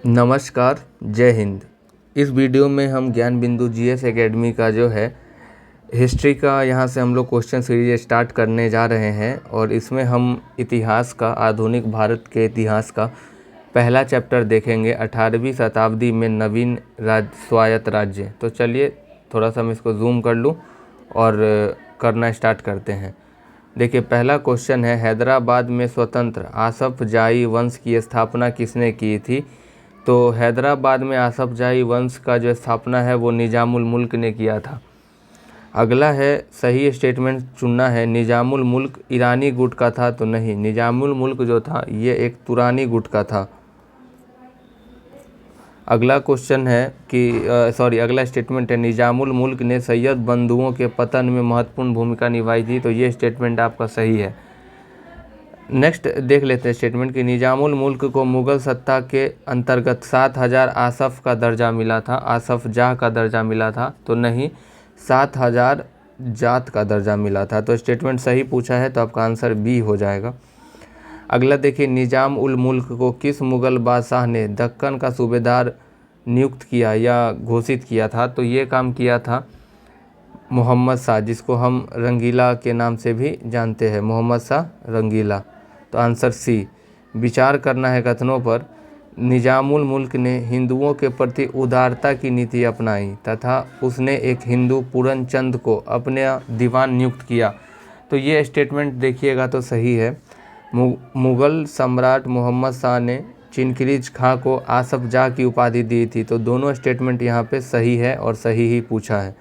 नमस्कार, जय हिंद। इस वीडियो में हम ज्ञान बिंदु जीएस एकेडमी का जो है हिस्ट्री का यहाँ से हम लोग क्वेश्चन सीरीज स्टार्ट करने जा रहे हैं और इसमें हम इतिहास का, आधुनिक भारत के इतिहास का पहला चैप्टर देखेंगे, 18वीं शताब्दी में नवीन स्वायत्त राज्य। तो चलिए थोड़ा सा मैं इसको जूम कर लूँ और करना स्टार्ट करते हैं। देखिए, पहला क्वेश्चन है, हैदराबाद में स्वतंत्र आसफ जाही वंश की स्थापना किसने की थी? तो हैदराबाद में आसफ जाही वंश का जो स्थापना है वो निजामुल मुल्क ने किया था। अगला है, सही स्टेटमेंट चुनना है। निजामुल मुल्क ईरानी गुट का था? तो नहीं, निजामुल मुल्क जो था ये एक तुरानी गुट का था। अगला क्वेश्चन है कि अगला स्टेटमेंट है, निजामुल मुल्क ने सैयद बंधुओं के पतन में महत्वपूर्ण भूमिका निभाई थी। तो ये स्टेटमेंट आपका सही है। नेक्स्ट देख लेते हैं स्टेटमेंट कि निजामुल मुल्क को मुग़ल सत्ता के अंतर्गत 7000 आसफ का दर्जा मिला था। आसफ जाह का दर्जा मिला था? तो नहीं, 7000 जात का दर्जा मिला था। तो स्टेटमेंट सही पूछा है, तो आपका आंसर बी हो जाएगा। अगला देखिए, निजाम उल मुल्क को किस मुग़ल बादशाह ने दक्कन का सूबेदार नियुक्त किया या घोषित किया था? तो ये काम किया था मोहम्मद शाह, जिसको हम रंगीला के नाम से भी जानते हैं, मोहम्मद शाह रंगीला। तो आंसर सी। विचार करना है कथनों पर। निजामुल मुल्क ने हिंदुओं के प्रति उदारता की नीति अपनाई तथा उसने एक हिंदू पूरन चंद को अपने दीवान नियुक्त किया। तो ये स्टेटमेंट देखिएगा तो सही है। मुग़ल सम्राट मोहम्मद शाह ने चिनक्रीज खां को आसफ जाह की उपाधि दी थी। तो दोनों स्टेटमेंट यहाँ पे सही है और सही ही पूछा है।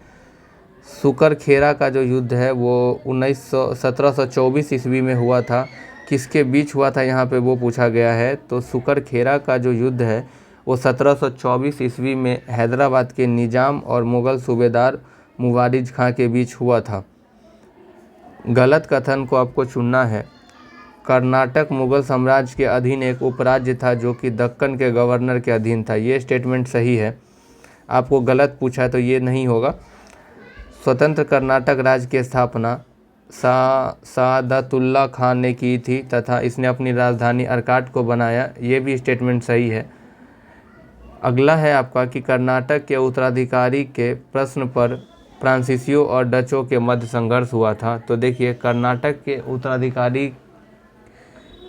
सुकरखेरा का जो युद्ध है वो 1724 ईस्वी में हुआ था। किसके बीच हुआ था यहाँ पे वो पूछा गया है। तो सुकरखेरा का जो युद्ध है वो 1724 ईस्वी में हैदराबाद के निजाम और मुग़ल सूबेदार मुवारिज खां के बीच हुआ था। गलत कथन को आपको चुनना है। कर्नाटक मुग़ल साम्राज्य के अधीन एक उपराज्य था जो कि दक्कन के गवर्नर के अधीन था। ये स्टेटमेंट सही है। आपको गलत पूछा है तो ये नहीं होगा। स्वतंत्र कर्नाटक राज्य की स्थापना सादतुल्ला खान ने की थी तथा इसने अपनी राजधानी अर्काट को बनाया। ये भी स्टेटमेंट सही है। अगला है आपका कि कर्नाटक के उत्तराधिकारी के प्रश्न पर फ्रांसीसियों और डचों के मध्य संघर्ष हुआ था। तो देखिए, कर्नाटक के उत्तराधिकारी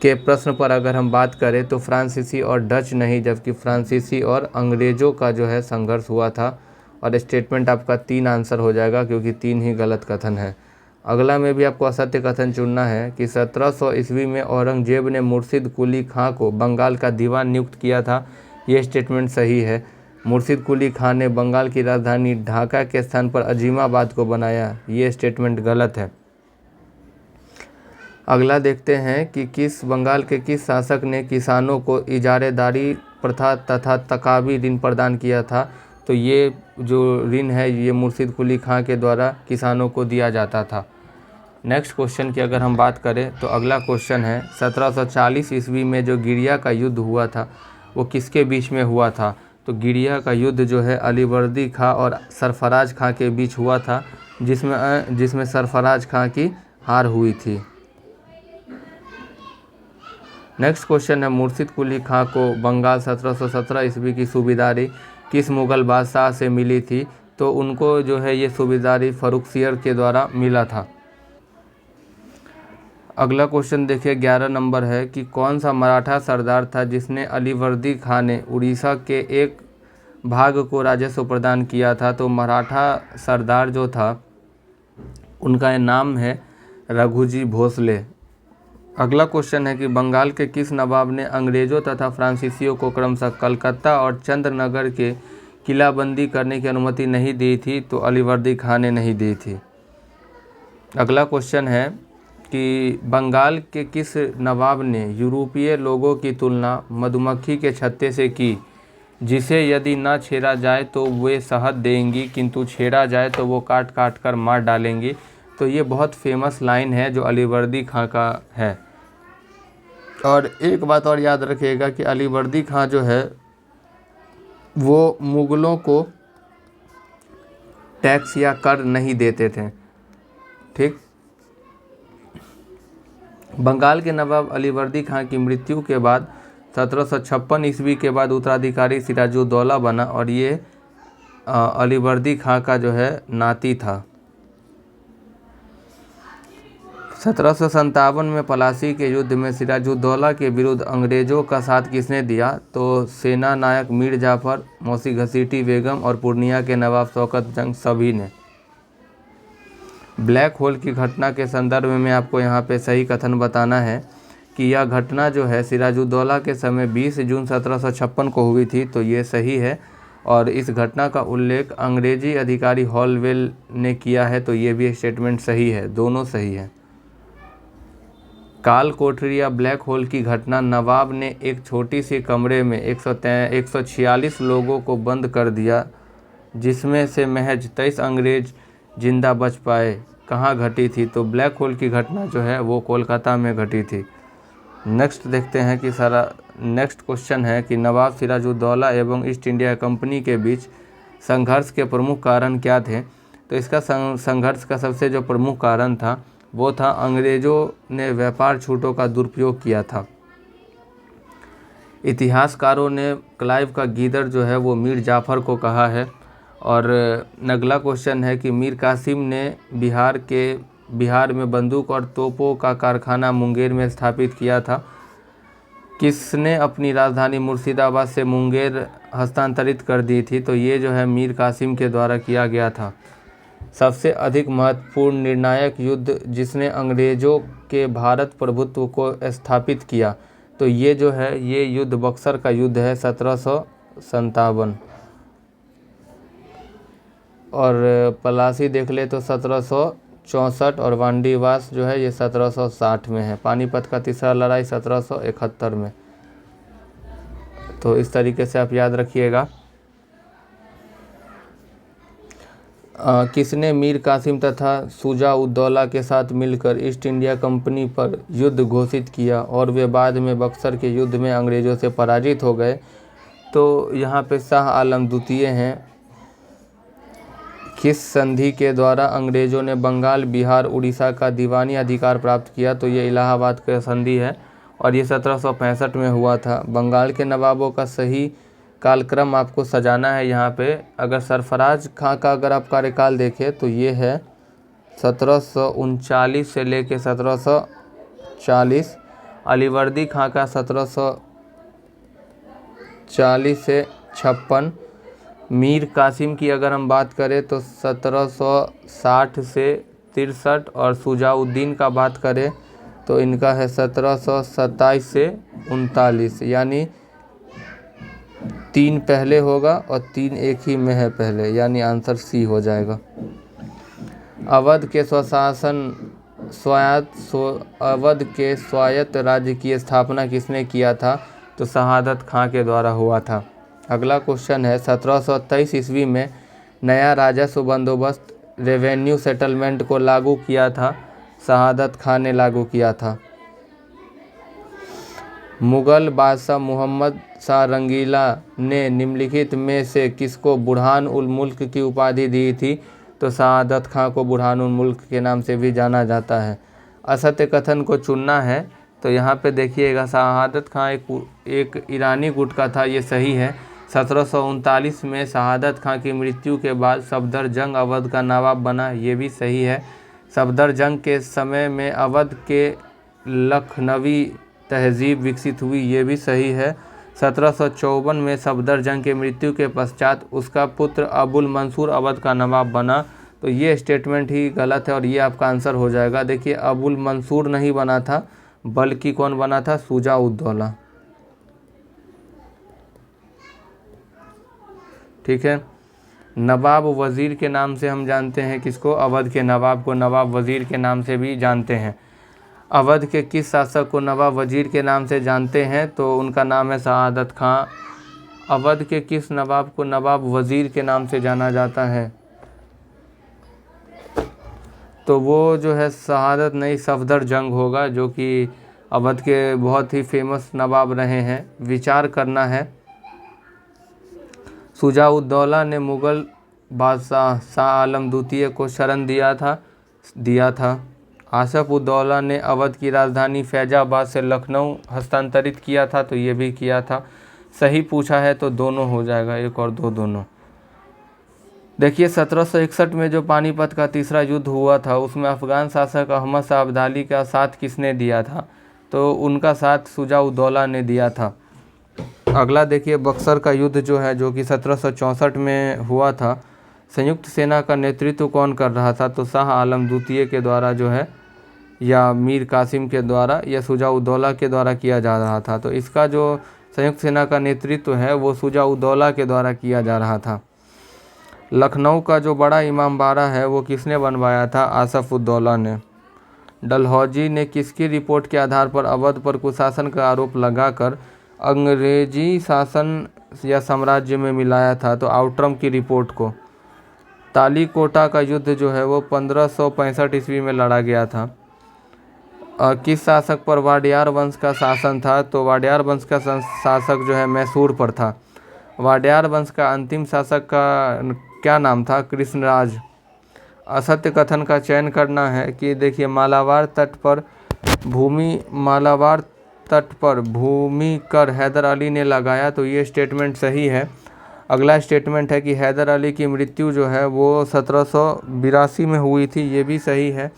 के प्रश्न पर अगर हम बात करें तो फ्रांसीसी और डच नहीं, जबकि फ्रांसीसी और अंग्रेज़ों का जो है संघर्ष हुआ था। और स्टेटमेंट आपका 3 आंसर हो जाएगा क्योंकि 3 ही गलत कथन है। अगला में भी आपको असत्य कथन चुनना है कि 1700 ईस्वी में औरंगजेब ने मुर्शिद कुली खां को बंगाल का दीवान नियुक्त किया था। ये स्टेटमेंट सही है। मुर्शिद कुली खां ने बंगाल की राजधानी ढाका के स्थान पर अजीमाबाद को बनाया। ये स्टेटमेंट गलत है। अगला देखते हैं कि बंगाल के किस शासक ने किसानों को इजारेदारी प्रथा तथा तकावी ऋण प्रदान किया था? तो ये जो ऋण है ये मुर्शिद कुली खां के द्वारा किसानों को दिया जाता था। नेक्स्ट क्वेश्चन की अगर हम बात करें तो अगला क्वेश्चन है, 1740 ईस्वी में जो गिरिया का युद्ध हुआ था वो किसके बीच में हुआ था? तो गिरिया का युद्ध जो है अलीवर्दी खां और सरफराज खां के बीच हुआ था, जिसमें सरफराज खां की हार हुई थी। नेक्स्ट क्वेश्चन है, मुर्शिद कुली खां को बंगाल 1717 ईस्वी की सूबेदारी किस मुग़ल बादशाह से मिली थी? तो उनको जो है ये सूबेदारी फर्रुखसियर के द्वारा मिला था। अगला क्वेश्चन देखिए, 11 नंबर है कि कौन सा मराठा सरदार था जिसने अलीवर्दी खां ने उड़ीसा के एक भाग को राजस्व प्रदान किया था? तो मराठा सरदार जो था उनका नाम है रघुजी भोसले। अगला क्वेश्चन है कि बंगाल के किस नवाब ने अंग्रेज़ों तथा फ्रांसीसियों को क्रमशः कलकत्ता और चंद्रनगर के किलाबंदी करने की अनुमति नहीं दी थी? तो अलीवर्दी खां ने नहीं दी थी। अगला क्वेश्चन है कि बंगाल के किस नवाब ने यूरोपीय लोगों की तुलना मधुमक्खी के छत्ते से की, जिसे यदि न छेड़ा जाए तो वे शहद देंगी किंतु छेड़ा जाए तो वो काट काट कर मार डालेंगी? तो ये बहुत फेमस लाइन है जो अलीवर्दी खां का है। और एक बात और याद रखिएगा कि अलीवर्दी खां जो है वो मुग़लों को टैक्स या कर नहीं देते थे। ठीक। बंगाल के नवाब अलीवर्दी खां की मृत्यु के बाद 1756 ईस्वी के बाद उत्तराधिकारी सिराजुद्दौला बना और ये अलीवर्दी खां का जो है नाती था। 1757 में पलासी के युद्ध में सिराजुद्दौला के विरुद्ध अंग्रेजों का साथ किसने दिया? तो सेना नायक मीर जाफर, मौसी घसीटी बेगम और पूर्णिया के नवाब शौकत जंग सभी ने। ब्लैक होल की घटना के संदर्भ में आपको यहाँ पे सही कथन बताना है कि यह घटना जो है सिराजुद्दौला के समय 20 जून 1756 को हुई थी, तो ये सही है। और इस घटना का उल्लेख अंग्रेजी अधिकारी हॉलवेल ने किया है, तो ये भी स्टेटमेंट सही है, दोनों सही है। काल कोठरी या ब्लैक होल की घटना, नवाब ने एक छोटी सी कमरे में 146 लोगों को बंद कर दिया, जिसमें से महज 23 अंग्रेज जिंदा बच पाए। कहाँ घटी थी? तो ब्लैक होल की घटना जो है वो कोलकाता में घटी थी। नेक्स्ट देखते हैं कि नेक्स्ट क्वेश्चन है कि नवाब सिराजुद्दौला एवं ईस्ट इंडिया कंपनी के बीच संघर्ष के प्रमुख कारण क्या थे? तो इसका संघर्ष का सबसे जो प्रमुख कारण था वो था अंग्रेज़ों ने व्यापार छूटों का दुरुपयोग किया था। इतिहासकारों ने क्लाइव का गीदड़ जो है वो मीर जाफ़र को कहा है। और अगला क्वेश्चन है कि मीर कासिम ने बिहार में बंदूक और तोपों का कारखाना मुंगेर में स्थापित किया था। किसने अपनी राजधानी मुर्शिदाबाद से मुंगेर हस्तांतरित कर दी थी? तो ये जो है मीर कासिम के द्वारा किया गया था। सबसे अधिक महत्वपूर्ण निर्णायक युद्ध जिसने अंग्रेज़ों के भारत प्रभुत्व को स्थापित किया, तो ये जो है ये युद्ध बक्सर का युद्ध है 1757। और पलासी देख ले तो 1764 और वांडीवास जो है ये 1760 में है। पानीपत का तीसरा लड़ाई 1771 में। तो इस तरीके से आप याद रखिएगा। किसने मीर कासिम तथा शुजा-उद-दौला के साथ मिलकर ईस्ट इंडिया कंपनी पर युद्ध घोषित किया और वे बाद में बक्सर के युद्ध में अंग्रेज़ों से पराजित हो गए? तो यहाँ पे शाह आलम द्वितीय हैं। किस संधि के द्वारा अंग्रेज़ों ने बंगाल, बिहार, उड़ीसा का दीवानी अधिकार प्राप्त किया? तो ये इलाहाबाद का संधि है और ये 1765 में हुआ था। बंगाल के नवाबों का सही कालक्रम आपको सजाना है यहाँ पे। अगर सरफराज खां का अगर आप कार्यकाल देखें तो ये है 1739 से लेके 1740। अलीवर्दी खां का 1740 से 56। मीर कासिम की अगर हम बात करें तो 1760 से 63। और शुजाउद्दीन का बात करें तो इनका है 1727 से 39। यानी 3 पहले होगा और 3 एक ही में है पहले, यानी आंसर सी हो जाएगा। अवध के स्वायत्त राज्य की स्थापना किसने किया था? तो शहादत खां के द्वारा हुआ था। अगला क्वेश्चन है 1723 ईस्वी में नया राजस्व बंदोबस्त रेवेन्यू सेटलमेंट को लागू किया था। शहादत खां ने लागू किया था। मुगल बादशाह मोहम्मद शाह रंगीला ने निम्नलिखित में से किसको बुरहान उल मुल्क की उपाधि दी थी? तो शहादत खां को बुरहान उल मुल्क के नाम से भी जाना जाता है। असत्य कथन को चुनना है, तो यहाँ पे देखिएगा शहादत खां एक ईरानी गुट का था, ये सही है। 1739 में शहादत खां की मृत्यु के बाद सफदरजंग अवध का नवाब बना, ये भी सही है। सफदरजंग के समय में अवध के लखनवी तहजीब विकसित हुई, ये भी सही है। 1754 में सफदरजंग के मृत्यु के पश्चात उसका पुत्र अबुल मंसूर अवध का नवाब बना, तो ये स्टेटमेंट ही गलत है और ये आपका आंसर हो जाएगा। देखिए अबुल मंसूर नहीं बना था, बल्कि कौन बना था? शुजा-उद-दौला। ठीक है। नवाब वज़ीर के नाम से हम जानते हैं किसको? अवध के नवाब को नवाब वज़ीर के नाम से भी जानते हैं। अवध के किस शासक को नवाब वज़ीर के नाम से जानते हैं? तो उनका नाम है शहादत खां। अवध के किस नवाब को नवाब वज़ीर के नाम से जाना जाता है? तो वो जो है शहादत नहीं, सफदरजंग होगा, जो कि अवध के बहुत ही फेमस नवाब रहे हैं। विचार करना है। शुजा-उद-दौला ने मुग़ल बादशाह शाह आलम द्वितीय को शरण दिया था। आसफ उद्दौला ने अवध की राजधानी फैजाबाद से लखनऊ हस्तांतरित किया था, तो ये भी किया था। सही पूछा है तो दोनों हो जाएगा, एक और दो दोनों। देखिए 1761 में जो पानीपत का तीसरा युद्ध हुआ था उसमें अफगान शासक अहमद शाह अब्दाली का साथ किसने दिया था, तो उनका साथ शुजा उद्दौला ने दिया था। अगला देखिए बक्सर का युद्ध जो है, जो कि 1764 में हुआ था, संयुक्त सेना का नेतृत्व कौन कर रहा था, तो शाह आलम द्वितीय के द्वारा जो है, या मीर कासिम के द्वारा, या शुजा उद्दौला के द्वारा किया जा रहा था। तो इसका जो संयुक्त सेना का नेतृत्व है वो शुजा उद्दौला के द्वारा किया जा रहा था। लखनऊ का जो बड़ा इमामबाड़ा है वो किसने बनवाया था, आसफ उद्दौला ने। डलहौजी ने किसकी रिपोर्ट के आधार पर अवध पर कुशासन का आरोप लगाकर अंग्रेजी शासन या साम्राज्य में मिलाया था, तो आउट्रम की रिपोर्ट को। तालीकोटा का युद्ध जो है वो 1565 ईस्वी में लड़ा गया था। किस शासक पर वाडियार वंश का शासन था, तो वाडियार वंश का शासक जो है मैसूर पर था। वाडियार वंश का अंतिम शासक का क्या नाम था, कृष्णराज। असत्य कथन का चयन करना है कि देखिए मालाबार तट पर भूमि कर हैदर अली ने लगाया, तो ये स्टेटमेंट सही है। अगला स्टेटमेंट है कि हैदर अली की मृत्यु जो है वो 1782 में हुई थी, ये भी सही है।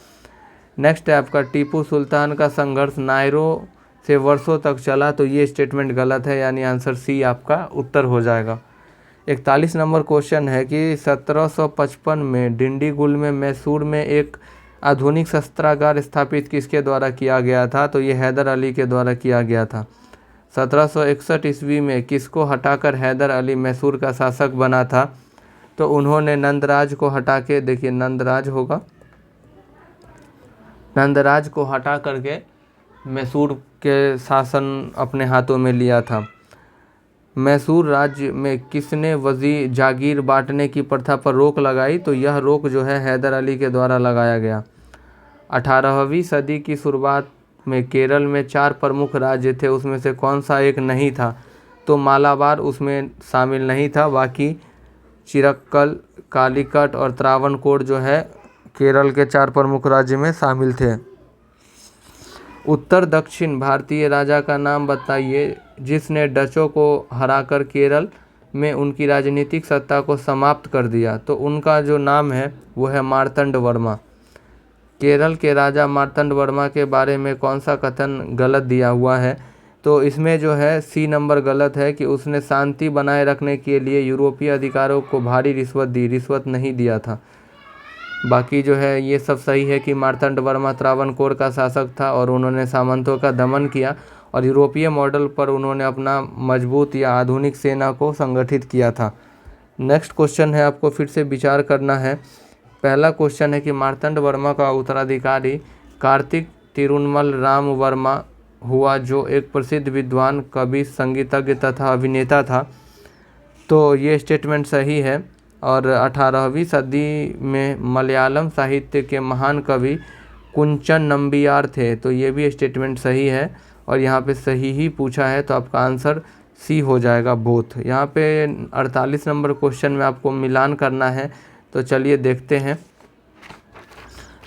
नेक्स्ट है आपका टीपू सुल्तान का संघर्ष नायरो से वर्षों तक चला, तो ये स्टेटमेंट गलत है, यानी आंसर सी आपका उत्तर हो जाएगा। 41 नंबर क्वेश्चन है कि 1755 में डिंडीगुल में मैसूर में एक आधुनिक शस्त्रागार स्थापित किसके द्वारा किया गया था, तो ये हैदर अली के द्वारा किया गया था। 1761 ईस्वी में किसको हटाकर हैदर अली मैसूर का शासक बना था, तो उन्होंने नंदराज को हटा के, देखिए नंदराज को हटा करके मैसूर के शासन अपने हाथों में लिया था। मैसूर राज्य में किसने जागीर बांटने की प्रथा पर रोक लगाई, तो यह रोक जो है हैदर अली के द्वारा लगाया गया। 18वीं सदी की शुरुआत में केरल में 4 प्रमुख राज्य थे, उसमें से कौन सा एक नहीं था, तो मालाबार उसमें शामिल नहीं था। बाकी चिरक्कल, कालीकट और त्रावणकोर जो है केरल के 4 प्रमुख राज्य में शामिल थे। उत्तर दक्षिण भारतीय राजा का नाम बताइए जिसने डचों को हराकर केरल में उनकी राजनीतिक सत्ता को समाप्त कर दिया, तो उनका जो नाम है वो है मार्तंड वर्मा। केरल के राजा मार्तंड वर्मा के बारे में कौन सा कथन गलत दिया हुआ है, तो इसमें जो है सी नंबर गलत है कि उसने शांति बनाए रखने के लिए यूरोपीय अधिकारियों को भारी रिश्वत नहीं दिया था। बाकी जो है ये सब सही है कि मार्तंड वर्मा त्रावणकोर का शासक था और उन्होंने सामंतों का दमन किया और यूरोपीय मॉडल पर उन्होंने अपना मजबूत या आधुनिक सेना को संगठित किया था। नेक्स्ट क्वेश्चन है, आपको फिर से विचार करना है। पहला क्वेश्चन है कि मार्तंड वर्मा का उत्तराधिकारी कार्तिक तिरुनमल राम वर्मा हुआ, जो एक प्रसिद्ध विद्वान, कवि, संगीतज्ञ तथा अभिनेता था, तो ये स्टेटमेंट सही है। और 18वीं सदी में मलयालम साहित्य के महान कवि कुंचन नंबियार थे, तो ये भी स्टेटमेंट सही है और यहाँ पे सही ही पूछा है, तो आपका आंसर सी हो जाएगा बोथ। यहाँ पे 48 नंबर क्वेश्चन में आपको मिलान करना है, तो चलिए देखते हैं।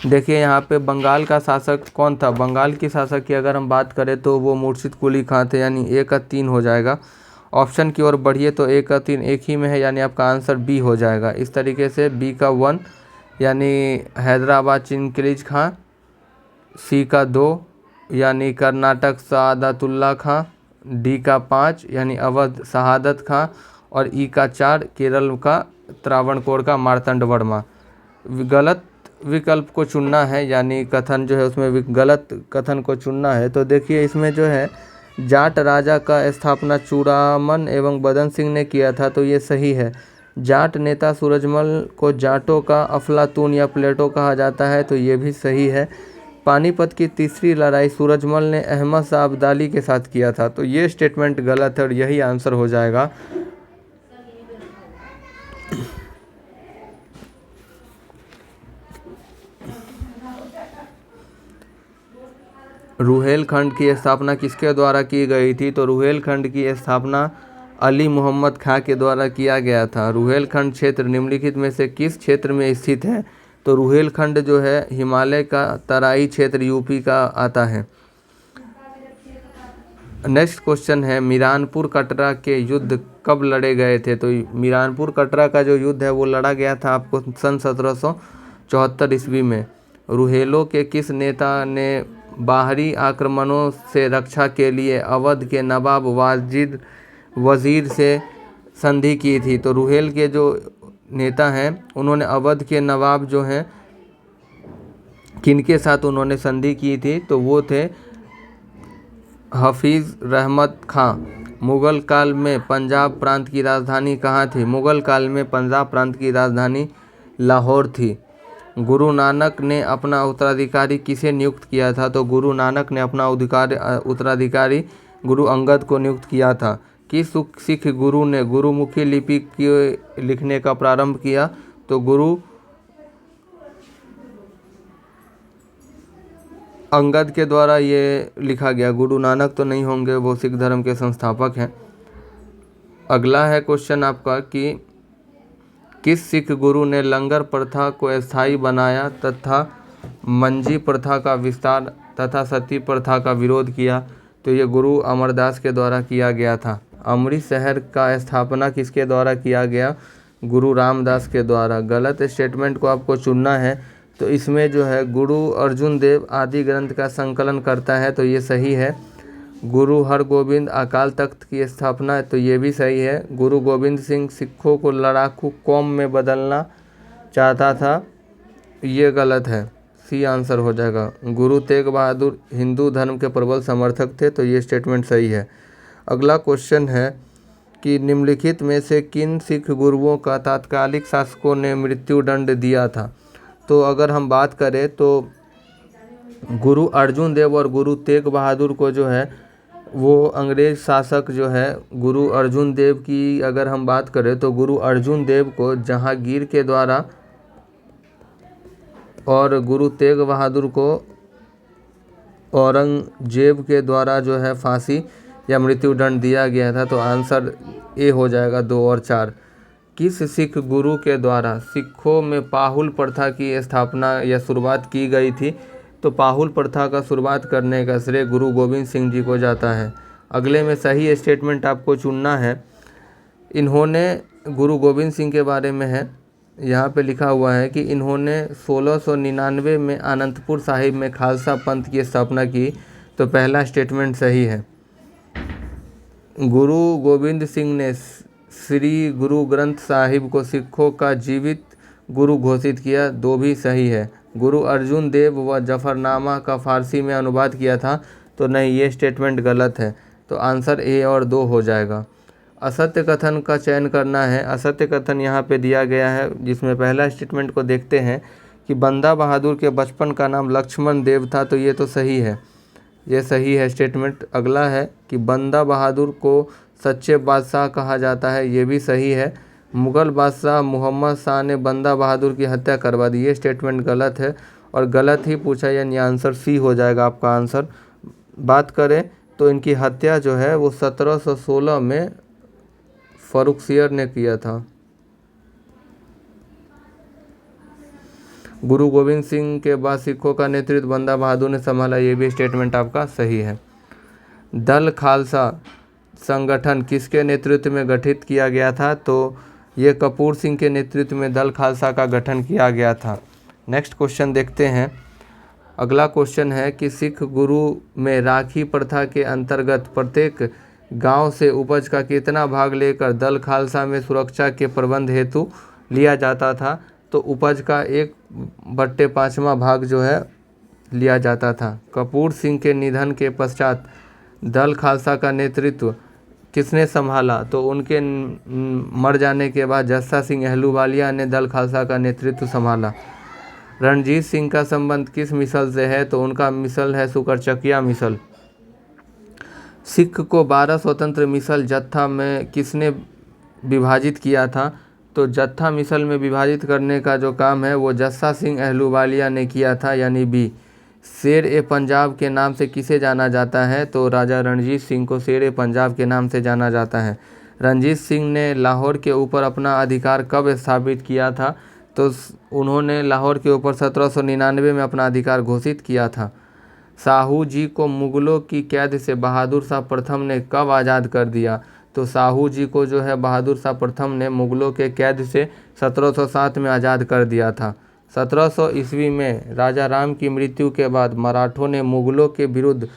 देखिए यहाँ पे बंगाल का शासक कौन था। बंगाल की शासक की अगर हम बात करें तो वो मुर्शिद कुली खां थे, यानी ए का 3 हो जाएगा। ऑप्शन की ओर बढ़िए तो ए का 3 एक ही में है, यानी आपका आंसर बी हो जाएगा। इस तरीके से बी का 1 यानी हैदराबाद चिंक्लिज खां, सी का 2 यानी कर्नाटक सादतुल्ला खां, डी का 5 यानी अवध शहादत खां और ई का 4 केरल का त्रावणकोर का मार्तंड वर्मा। गलत विकल्प को चुनना है, यानी कथन जो है उसमें गलत कथन को चुनना है। तो देखिए इसमें जो है जाट राजा का स्थापना चूड़ामन एवं बदन सिंह ने किया था, तो ये सही है। जाट नेता सूरजमल को जाटों का अफलातून या प्लेटो कहा जाता है, तो ये भी सही है। पानीपत की तीसरी लड़ाई सूरजमल ने अहमद शाह अब्दाली के साथ किया था, तो ये स्टेटमेंट गलत है और यही आंसर हो जाएगा। रुहेलखंड की स्थापना किसके द्वारा की गई थी, तो रुहेलखंड की स्थापना अली मोहम्मद खां के द्वारा किया गया था। रुहेलखंड क्षेत्र निम्नलिखित में से किस क्षेत्र में स्थित है, तो रुहेलखंड जो है हिमालय का तराई क्षेत्र यूपी का आता है। नेक्स्ट क्वेश्चन है मिरानपुर कटरा के युद्ध कब लड़े गए थे? तो मिरानपुर कटरा का जो युद्ध है वो लड़ा गया था आपको सन 1774 ईस्वी में। रुहेलों के किस नेता ने बाहरी आक्रमणों से रक्षा के लिए अवध के नवाब वाजिद वजीर से संधि की थी? तो रुहेल के जो नेता हैं उन्होंने अवध के नवाब जो हैं किनके साथ उन्होंने संधि की थी? तो वो थे हफीज़ रहमत खां। मुग़ल काल में पंजाब प्रांत की राजधानी कहाँ थी? मुग़ल काल में पंजाब प्रांत की राजधानी लाहौर थी। गुरु नानक ने अपना उत्तराधिकारी किसे नियुक्त किया था? तो गुरु नानक ने अपना उत्तराधिकारी गुरु अंगद को नियुक्त किया था। किस सिख गुरु ने गुरुमुखी लिपि के लिखने का प्रारंभ किया? तो गुरु अंगद के द्वारा ये लिखा गया। गुरु नानक तो नहीं होंगे, वो सिख धर्म के संस्थापक हैं। अगला है क्वेश्चन आपका कि किस सिख गुरु ने लंगर प्रथा को स्थायी बनाया तथा मंजी प्रथा का विस्तार तथा सती प्रथा का विरोध किया? तो ये गुरु अमरदास के द्वारा किया गया था। अमृत शहर का स्थापना किसके द्वारा किया गया? गुरु रामदास के द्वारा। गलत स्टेटमेंट को आपको चुनना है। तो इसमें जो है गुरु अर्जुन देव आदि ग्रंथ का संकलन करता है, तो ये सही है। गुरु हरगोविंद अकाल तख्त की स्थापना है, तो ये भी सही है। गुरु गोविंद सिंह सिखों को लड़ाकू कौम में बदलना चाहता था, ये गलत है, सी आंसर हो जाएगा। गुरु तेग बहादुर हिंदू धर्म के प्रबल समर्थक थे, तो ये स्टेटमेंट सही है। अगला क्वेश्चन है कि निम्नलिखित में से किन सिख गुरुओं का तात्कालिक शासकों ने मृत्यु दंड दिया था? तो अगर हम बात करें तो गुरु अर्जुन देव और गुरु तेग बहादुर को जो है वो अंग्रेज शासक जो है गुरु अर्जुन देव की अगर हम बात करें तो गुरु अर्जुन देव को जहांगीर के द्वारा और गुरु तेग बहादुर को औरंगजेब के द्वारा जो है फांसी या मृत्यु दंड दिया गया था। तो आंसर ए हो जाएगा 2 और 4। किस सिख गुरु के द्वारा सिखों में पाहुल प्रथा की स्थापना या शुरुआत की गई थी? तो पाहुल प्रथा का शुरुआत करने का श्रेय गुरु गोविंद सिंह जी को जाता है। अगले में सही स्टेटमेंट आपको चुनना है। इन्होंने गुरु गोविंद सिंह के बारे में है, यहाँ पे लिखा हुआ है कि इन्होंने 1699 में आनंदपुर साहिब में खालसा पंथ की स्थापना की। तो पहला स्टेटमेंट सही है। गुरु गोविंद सिंह ने श्री गुरु ग्रंथ साहिब को सिखों का जीवित गुरु घोषित किया, 2 भी सही है। गुरु अर्जुन देव व जफरनामा का फारसी में अनुवाद किया था, तो नहीं, ये स्टेटमेंट गलत है। तो आंसर ए और 2 हो जाएगा। असत्य कथन का चयन करना है। असत्य कथन यहाँ पे दिया गया है, जिसमें पहला स्टेटमेंट को देखते हैं कि बंदा बहादुर के बचपन का नाम लक्ष्मण देव था, तो ये तो सही है, ये सही है स्टेटमेंट। अगला है कि बंदा बहादुर को सच्चे बादशाह कहा जाता है, ये भी सही है। मुग़ल बादशाह मोहम्मद शाह ने बंदा बहादुर की हत्या करवा दी, ये स्टेटमेंट गलत है और गलत ही पूछा, यानी आंसर सी हो जाएगा आपका आंसर। बात करें तो इनकी हत्या जो है वो 1716 में फर्रुखसियर ने किया था। गुरु गोविंद सिंह के बाद सिखों का नेतृत्व बंदा बहादुर ने संभाला, ये भी स्टेटमेंट आपका सही है। दल खालसा संगठन किसके नेतृत्व में गठित किया गया था? तो ये कपूर सिंह के नेतृत्व में दल खालसा का गठन किया गया था। नेक्स्ट क्वेश्चन देखते हैं। अगला क्वेश्चन है कि सिख गुरु में राखी प्रथा के अंतर्गत प्रत्येक गांव से उपज का कितना भाग लेकर दल खालसा में सुरक्षा के प्रबंध हेतु लिया जाता था? तो उपज का 1/5वां भाग जो है लिया जाता था। कपूर सिंह के निधन के पश्चात दल खालसा का नेतृत्व किसने संभाला? तो उनके मर जाने के बाद जस्सा सिंह अहलूवालिया ने दल खालसा का नेतृत्व संभाला। रणजीत सिंह का संबंध किस मिसल से है? तो उनका मिसल है सुकरचकिया मिसल। सिख को 12 स्वतंत्र मिसल जत्था में किसने विभाजित किया था? तो जत्था मिसल में विभाजित करने का जो काम है वो जस्सा सिंह अहलूवालिया ने किया था, यानी बी। शेर ए पंजाब के नाम से किसे जाना जाता है? तो राजा रणजीत सिंह को शेर ए पंजाब के नाम से जाना जाता है। रणजीत सिंह ने लाहौर के ऊपर अपना अधिकार कब स्थापित किया था? तो उन्होंने लाहौर के ऊपर 1799 में अपना अधिकार घोषित किया था। साहू जी को मुग़लों की कैद से बहादुर शाह प्रथम ने कब आज़ाद कर दिया? तो साहू जी को जो है बहादुर शाह प्रथम ने मुग़लों के कैद से 1707 में आज़ाद कर दिया था। 1700 ईस्वी में राजा राम की मृत्यु के बाद मराठों ने मुग़लों के विरुद्ध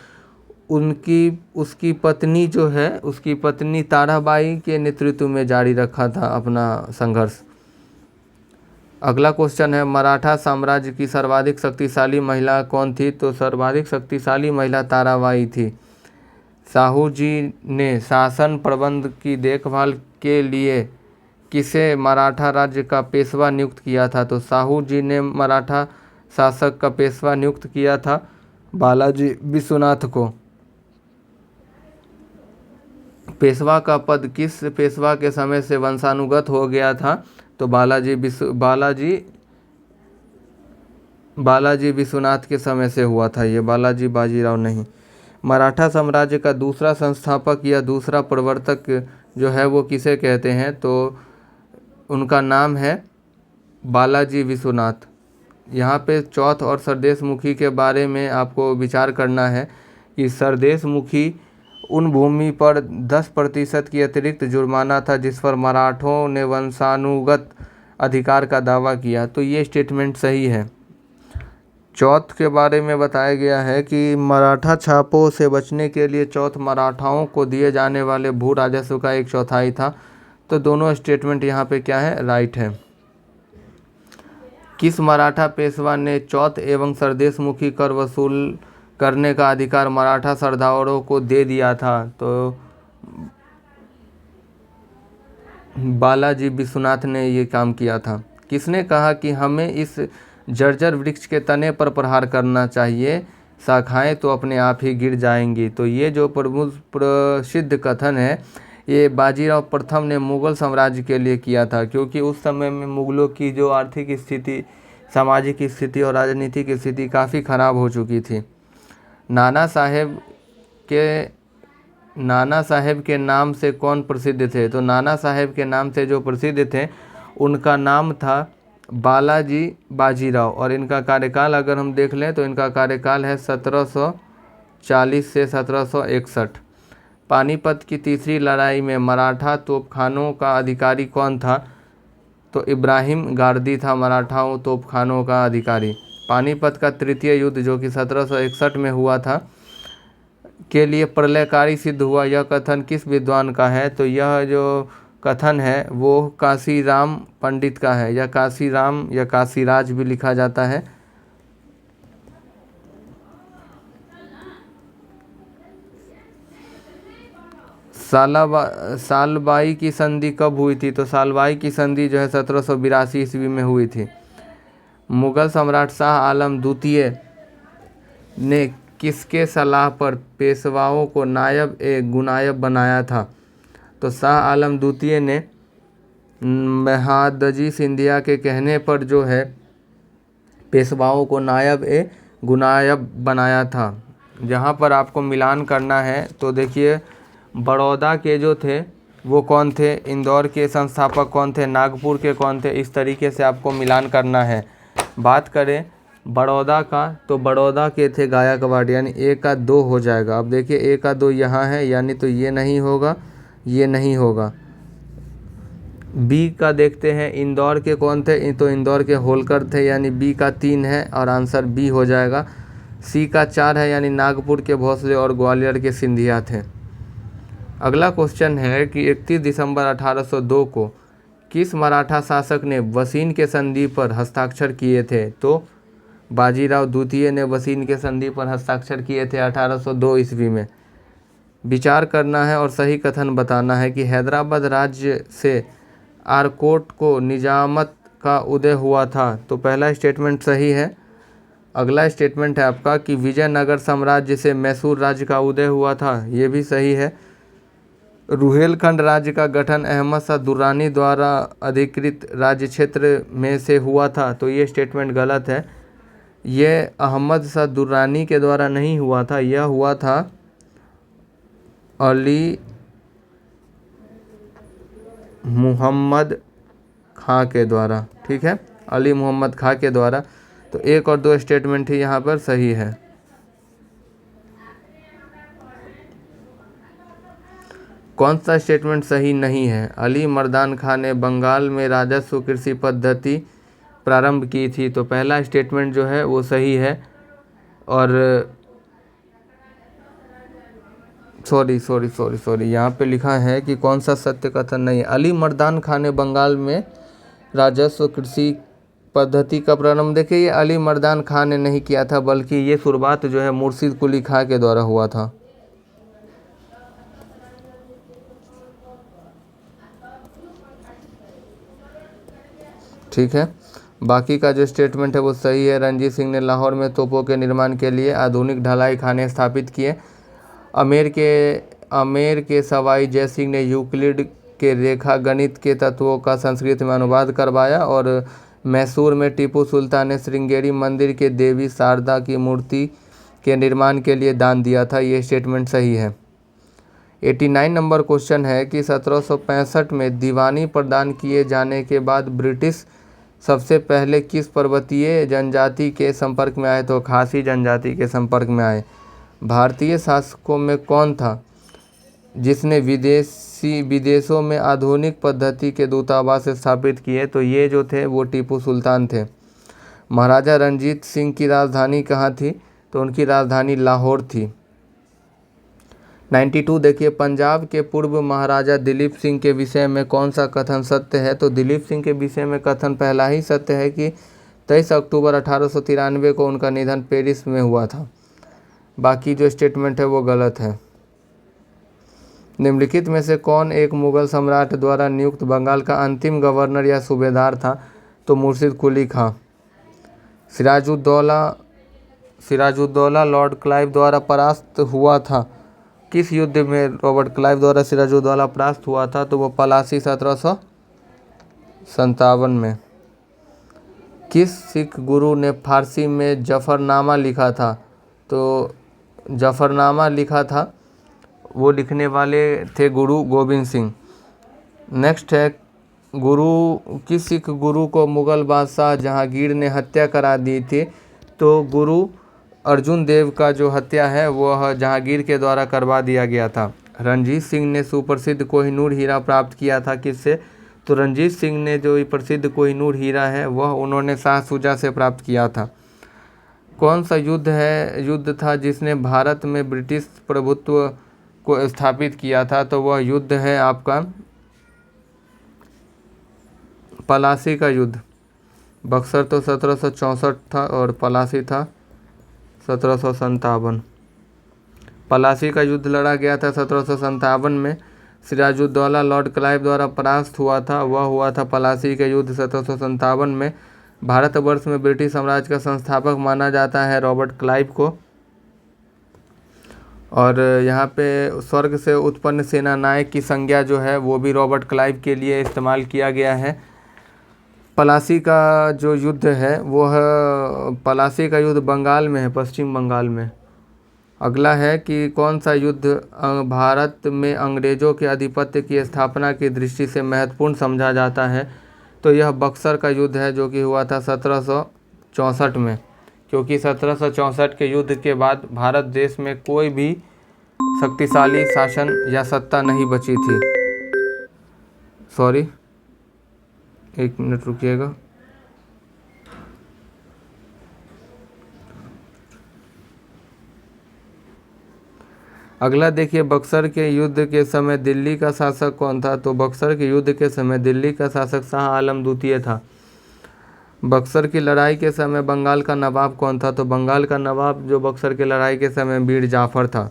उसकी पत्नी जो है, उसकी पत्नी ताराबाई के नेतृत्व में जारी रखा था अपना संघर्ष। अगला क्वेश्चन है, मराठा साम्राज्य की सर्वाधिक शक्तिशाली महिला कौन थी? तो सर्वाधिक शक्तिशाली महिला ताराबाई थी। साहू जी ने शासन प्रबंध की देखभाल के लिए किसे मराठा राज्य का पेशवा नियुक्त किया था? तो साहू जी ने मराठा शासक का पेशवा नियुक्त किया था बालाजी विश्वनाथ को। पेशवा का पद किस पेशवा के समय से वंशानुगत हो गया था? तो बालाजी विश्वनाथ के समय से हुआ था ये, बालाजी बाजीराव नहीं। मराठा साम्राज्य का दूसरा संस्थापक या दूसरा प्रवर्तक जो है वो किसे कहते हैं? तो उनका नाम है बालाजी विश्वनाथ। यहाँ पे चौथ और सरदेशमुखी के बारे में आपको विचार करना है कि सरदेशमुखी उन भूमि पर 10% की अतिरिक्त जुर्माना था जिस पर मराठों ने वंशानुगत अधिकार का दावा किया। तो ये स्टेटमेंट सही है। चौथ के बारे में बताया गया है कि मराठा छापों से बचने के लिए चौथ मराठाओं को दिए जाने वाले भू राजस्व का 1/4 था। तो दोनों स्टेटमेंट यहाँ पे क्या है? राइट है। किस मराठा पेशवा ने चौथ एवं सरदेशमुखी कर वसूल करने का अधिकार मराठा सरदारों को दे दिया था? तो बालाजी विश्वनाथ ने ये काम किया था। किसने कहा कि हमें इस जर्जर वृक्ष के तने पर प्रहार करना चाहिए, शाखाएं तो अपने आप ही गिर जाएंगी? तो ये जो प्रसिद्ध कथन है ये बाजीराव प्रथम ने मुग़ल साम्राज्य के लिए किया था, क्योंकि उस समय में मुग़लों की जो आर्थिक स्थिति, सामाजिक स्थिति और राजनीतिक स्थिति काफ़ी ख़राब हो चुकी थी। नाना साहेब के नाम से कौन प्रसिद्ध थे? तो नाना साहेब के नाम से जो प्रसिद्ध थे उनका नाम था बालाजी बाजीराव, और इनका कार्यकाल अगर हम देख लें तो इनका कार्यकाल है 1740 से 1761। पानीपत की तीसरी लड़ाई में मराठा तोपखानों का अधिकारी कौन था? तो इब्राहिम गारदी था मराठाओं तोपखानों का अधिकारी। पानीपत का तृतीय युद्ध जो कि 1761 में हुआ था के लिए प्रलयकारी सिद्ध हुआ, यह कथन किस विद्वान का है? तो यह जो कथन है वो काशीराम पंडित का है, या काशीराम या काशीराज भी लिखा जाता है। सालबाई की संधि कब हुई थी? तो सालबाई की संधि जो है 1782 ईस्वी में हुई थी। मुग़ल सम्राट शाह आलम द्वितीय ने किसके सलाह पर पेशवाओं को नायब ए गुनायब बनाया था? तो शाह आलम द्वितीय ने महादजी सिंधिया के कहने पर जो है पेशवाओं को नायब ए गुनायब बनाया था। जहाँ पर आपको मिलान करना है तो देखिए, बड़ौदा के जो थे वो कौन थे, इंदौर के संस्थापक कौन थे, नागपुर के कौन थे, इस तरीके से आपको मिलान करना है। बात करें बड़ौदा का तो बड़ौदा के थे गायकवाड़, यानी ए का 2 हो जाएगा। अब देखिए ए का 2 यहाँ है, यानी तो ये नहीं होगा, ये नहीं होगा। बी का देखते हैं, इंदौर के कौन थे, तो इंदौर के होलकर थे, यानी बी का 3 है और आंसर बी हो जाएगा। सी का 4 है, यानी नागपुर के भोसले और ग्वालियर के सिंधिया थे। अगला क्वेश्चन है कि 31 दिसंबर 1802 को किस मराठा शासक ने वसीन के संधि पर हस्ताक्षर किए थे? तो बाजीराव द्वितीय ने वसीन के संधि पर हस्ताक्षर किए थे 1802 ईस्वी में। विचार करना है और सही कथन बताना है कि हैदराबाद राज्य से आरकोट को निजामत का उदय हुआ था। तो पहला स्टेटमेंट सही है। अगला स्टेटमेंट है आपका कि विजयनगर साम्राज्य से मैसूर राज्य का उदय हुआ था, ये भी सही है। रुहेलखंड राज्य का गठन अहमद शाह दुर्रानी द्वारा अधिकृत राज्य क्षेत्र में से हुआ था, तो ये स्टेटमेंट गलत है। ये अहमद शाह दुर्रानी के द्वारा नहीं हुआ था, यह हुआ था अली मुहम्मद खां के द्वारा। ठीक है, अली मोहम्मद खां के द्वारा। तो 1 और 2 स्टेटमेंट ही यहाँ पर सही है। कौन सा स्टेटमेंट सही नहीं है? अली मर्दान खां ने बंगाल में राजस्व कृषि पद्धति प्रारंभ की थी। तो पहला स्टेटमेंट जो है वो सही है। और सॉरी यहाँ पे लिखा है कि कौन सा सत्य कथन नहीं है। अली मर्दान खां ने बंगाल में राजस्व कृषि पद्धति का प्रारंभ, देखिए ये अली मर्दान खां ने नहीं किया था, बल्कि ये शुरुआत जो है मुर्शिद कुली खां के द्वारा हुआ था। ठीक है, बाकी का जो स्टेटमेंट है वो सही है। रणजीत सिंह ने लाहौर में तोपों के निर्माण के लिए आधुनिक ढलाई खाने स्थापित किए। आमेर के सवाई जय सिंह ने यूक्लिड के रेखा गणित के तत्वों का संस्कृत में अनुवाद करवाया। और मैसूर में टीपू सुल्तान ने श्रृंगेरी मंदिर के देवी शारदा की मूर्ति के निर्माण के लिए दान दिया था। ये स्टेटमेंट सही है। 89 नंबर क्वेश्चन है कि 1765 में दीवानी प्रदान किए जाने के बाद ब्रिटिश सबसे पहले किस पर्वतीय जनजाति के संपर्क में आए? तो खासी जनजाति के संपर्क में आए। भारतीय शासकों में कौन था जिसने विदेशों में आधुनिक पद्धति के दूतावास स्थापित किए? तो ये जो थे वो टीपू सुल्तान थे। महाराजा रणजीत सिंह की राजधानी कहाँ थी? तो उनकी राजधानी लाहौर थी। 92 देखिए, पंजाब के पूर्व महाराजा दिलीप सिंह के विषय में कौन सा कथन सत्य है? तो दिलीप सिंह के विषय में कथन पहला ही सत्य है कि 23 अक्टूबर 1893 को उनका निधन पेरिस में हुआ था। बाकी जो स्टेटमेंट है वो गलत है। निम्नलिखित में से कौन एक मुगल सम्राट द्वारा नियुक्त बंगाल का अंतिम गवर्नर या सूबेदार था? तो मुर्शिद कुली खां। सिराजुद्दौला लॉर्ड क्लाइव द्वारा परास्त हुआ था। किस युद्ध में रॉबर्ट क्लाइव द्वारा सिराजुद्दौला परास्त हुआ था? तो वो पलासी 1757 में। किस सिख गुरु ने फारसी में जफरनामा लिखा था? तो जफरनामा लिखा था वो लिखने वाले थे गुरु गोविंद सिंह। नेक्स्ट है, किस सिख गुरु को मुगल बादशाह जहांगीर ने हत्या करा दी थी? तो गुरु अर्जुन देव का जो हत्या है वह जहांगीर के द्वारा करवा दिया गया था। रणजीत सिंह ने सुप्रसिद्ध कोहिनूर हीरा प्राप्त किया था किससे? तो रणजीत सिंह ने जो प्रसिद्ध कोहिनूर हीरा है वह उन्होंने शाह शुजा से प्राप्त किया था। कौन सा युद्ध था जिसने भारत में ब्रिटिश प्रभुत्व को स्थापित किया था? तो वह युद्ध है आपका पलासी का युद्ध। बक्सर तो 1764 था और पलासी था 1757। पलासी का युद्ध लड़ा गया था 1757 में। सिराजुद्दौला लॉर्ड क्लाइव द्वारा परास्त हुआ था, वह हुआ था पलासी के युद्ध 1757 में। भारतवर्ष में ब्रिटिश साम्राज्य का संस्थापक माना जाता है रॉबर्ट क्लाइव को। और यहाँ पे स्वर्ग से उत्पन्न सेना नायक की संज्ञा जो है वो भी रॉबर्ट क्लाइव के लिए इस्तेमाल किया गया है। पलासी का जो युद्ध है वो पलासी का युद्ध बंगाल में है, पश्चिम बंगाल में। अगला है कि कौन सा युद्ध भारत में अंग्रेज़ों के आधिपत्य की स्थापना की दृष्टि से महत्वपूर्ण समझा जाता है? तो यह बक्सर का युद्ध है जो कि हुआ था 1764 में, क्योंकि 1764 के युद्ध के बाद भारत देश में कोई भी शक्तिशाली शासन या सत्ता नहीं बची थी। सॉरी, एक मिनट रुकिएगा। अगला देखिए, बक्सर के युद्ध के समय दिल्ली का शासक कौन था? तो बक्सर के युद्ध के समय दिल्ली का शासक शाह आलम द्वितीय था। बक्सर की लड़ाई के समय बंगाल का नवाब कौन था? तो बंगाल का नवाब जो बक्सर की लड़ाई के समय मीर जाफर था।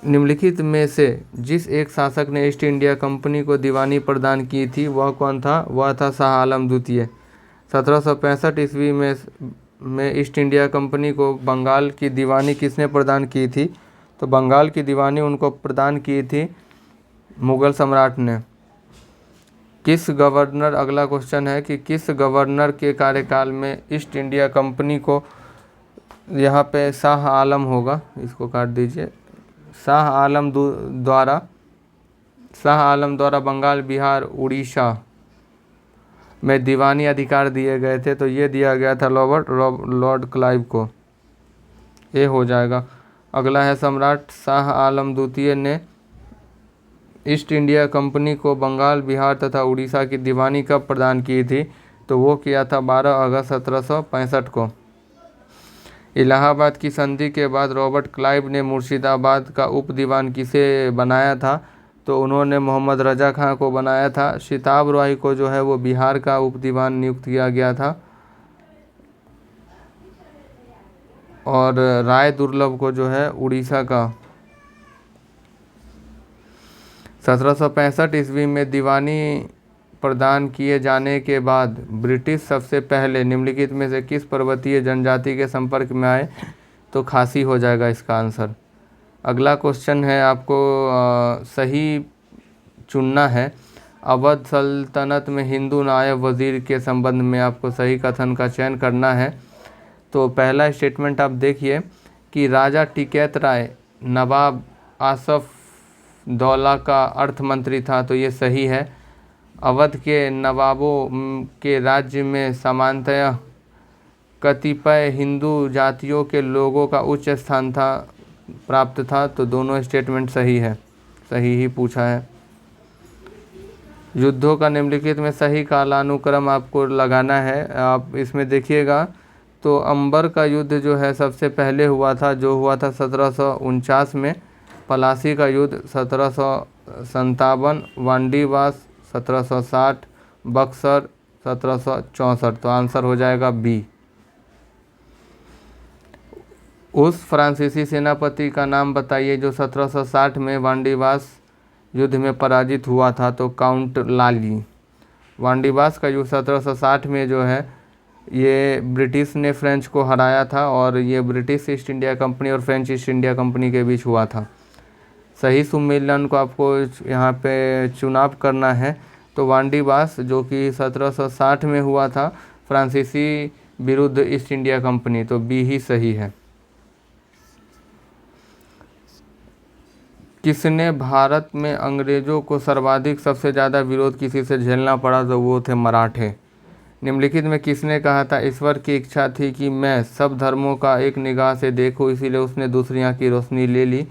निम्नलिखित में से जिस एक शासक ने ईस्ट इंडिया कंपनी को दीवानी प्रदान की थी वह कौन था? वह था शाह आलम द्वितीय। 1765 ईस्वी में ईस्ट इंडिया कंपनी को बंगाल की दीवानी किसने प्रदान की थी? तो बंगाल की दीवानी उनको प्रदान की थी मुगल सम्राट ने। अगला क्वेश्चन है कि किस गवर्नर के कार्यकाल में ईस्ट इंडिया कंपनी को, यहाँ पे शाह आलम होगा, इसको काट दीजिए, शाह आलम द्वारा बंगाल, बिहार, उड़ीसा में दीवानी अधिकार दिए गए थे, तो ये दिया गया था लॉर्ड क्लाइव को, ये हो जाएगा। अगला है सम्राट शाह आलम द्वितीय ने ईस्ट इंडिया कंपनी को बंगाल, बिहार तथा उड़ीसा की दीवानी कब प्रदान की थी, तो वो किया था 12 अगस्त 1765 को। इलाहाबाद की संधि के बाद रॉबर्ट क्लाइव ने मुर्शिदाबाद का उप दीवान किसे बनाया था, तो उन्होंने मोहम्मद रजा खां को बनाया था। शिताब रॉय को जो है वो बिहार का उप दीवान नियुक्त किया गया था, और राय दुर्लभ को जो है उड़ीसा का। 1765 ईस्वी में दीवानी प्रदान किए जाने के बाद ब्रिटिश सबसे पहले निम्नलिखित में से किस पर्वतीय जनजाति के संपर्क में आए, तो खासी हो जाएगा इसका आंसर। अगला क्वेश्चन है, आपको सही चुनना है। अवध सल्तनत में हिंदू नायब वजीर के संबंध में आपको सही कथन का चयन करना है। तो पहला स्टेटमेंट आप देखिए कि राजा टिकैत राय नवाब आसफ दौला का अर्थ मंत्री था, तो ये सही है। अवध के नवाबों के राज्य में सामान्यतः कतिपय हिंदू जातियों के लोगों का उच्च स्थान प्राप्त था, तो दोनों स्टेटमेंट सही है, सही ही पूछा है। युद्धों का निम्नलिखित में सही कालानुक्रम आपको लगाना है। आप इसमें देखिएगा तो अंबर का युद्ध जो है सबसे पहले हुआ था, जो हुआ था 1749 में। पलासी का युद्ध 1757, वांडीवास 1760, बक्सर 1764, तो आंसर हो जाएगा बी। उस फ्रांसीसी सेनापति का नाम बताइए जो 1760 में वांडीवास युद्ध में पराजित हुआ था, तो काउंट लाली। वांडीवास का युद्ध 1760 में जो है ये ब्रिटिश ने फ्रेंच को हराया था, और ये ब्रिटिश ईस्ट इंडिया कंपनी और फ्रेंच ईस्ट इंडिया कंपनी के बीच हुआ था। सही सम्मेलन को आपको यहाँ पे चुनाव करना है, तो वांडीवास जो कि 1760 में हुआ था फ्रांसीसी विरुद्ध ईस्ट इंडिया कंपनी, तो बी ही सही है। किसने भारत में अंग्रेजों को सर्वाधिक सबसे ज़्यादा विरोध किसी से झेलना पड़ा, तो वो थे मराठे। निम्नलिखित में किसने कहा था ईश्वर की इच्छा थी कि मैं सब धर्मों का एक निगाह से देखूं, इसीलिए उसने दूसरी आँख की रोशनी ले ली,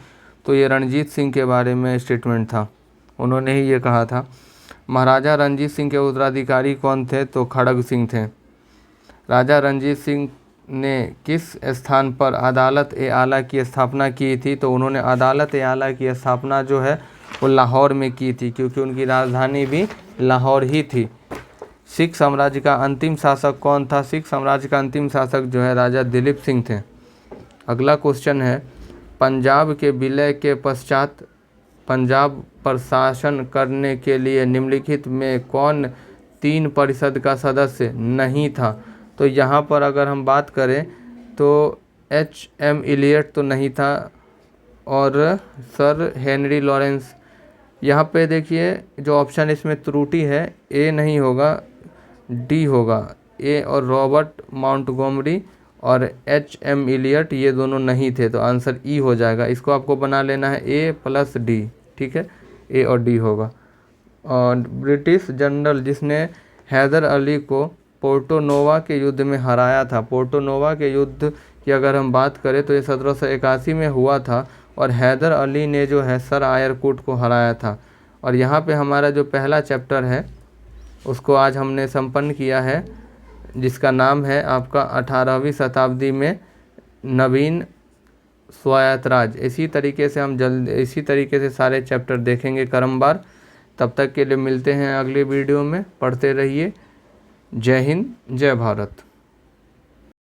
तो ये रणजीत सिंह के बारे में स्टेटमेंट था, उन्होंने ही ये कहा था। महाराजा रणजीत सिंह के उत्तराधिकारी कौन थे, तो खड़ग सिंह थे। राजा रणजीत सिंह ने किस स्थान पर अदालत ए आला की स्थापना की थी, तो उन्होंने अदालत ए आला की स्थापना जो है वो लाहौर में की थी, क्योंकि उनकी राजधानी भी लाहौर ही थी। सिख साम्राज्य का अंतिम शासक कौन था, सिख साम्राज्य का अंतिम शासक जो है राजा दिलीप सिंह थे। अगला क्वेश्चन है, पंजाब के विलय के पश्चात पंजाब पर शासन करने के लिए निम्नलिखित में कौन 3 परिषद का सदस्य नहीं था, तो यहाँ पर अगर हम बात करें तो H.M. इलियट तो नहीं था, और सर हेनरी लॉरेंस। यहाँ पे देखिए जो ऑप्शन इसमें त्रुटि है, ए नहीं होगा, डी होगा। ए और रॉबर्ट माउंटगोमरी और H.M. इलियट ये दोनों नहीं थे, तो आंसर ई हो जाएगा। इसको आपको बना लेना है ए प्लस डी, ठीक है, ए और डी होगा। और ब्रिटिश जनरल जिसने हैदर अली को पोर्टो नोवा के युद्ध में हराया था, पोर्टो नोवा के युद्ध की अगर हम बात करें तो ये 1781 में हुआ था, और हैदर अली ने जो है सर आयरकुट को हराया था। और यहाँ पे हमारा जो पहला चैप्टर है उसको आज हमने संपन्न किया है, जिसका नाम है आपका 18वीं शताब्दी में नवीन स्वायत्त राज्य। इसी तरीके से सारे चैप्टर देखेंगे क्रमवार। तब तक के लिए मिलते हैं अगले वीडियो में, पढ़ते रहिए। जय हिंद, जय भारत।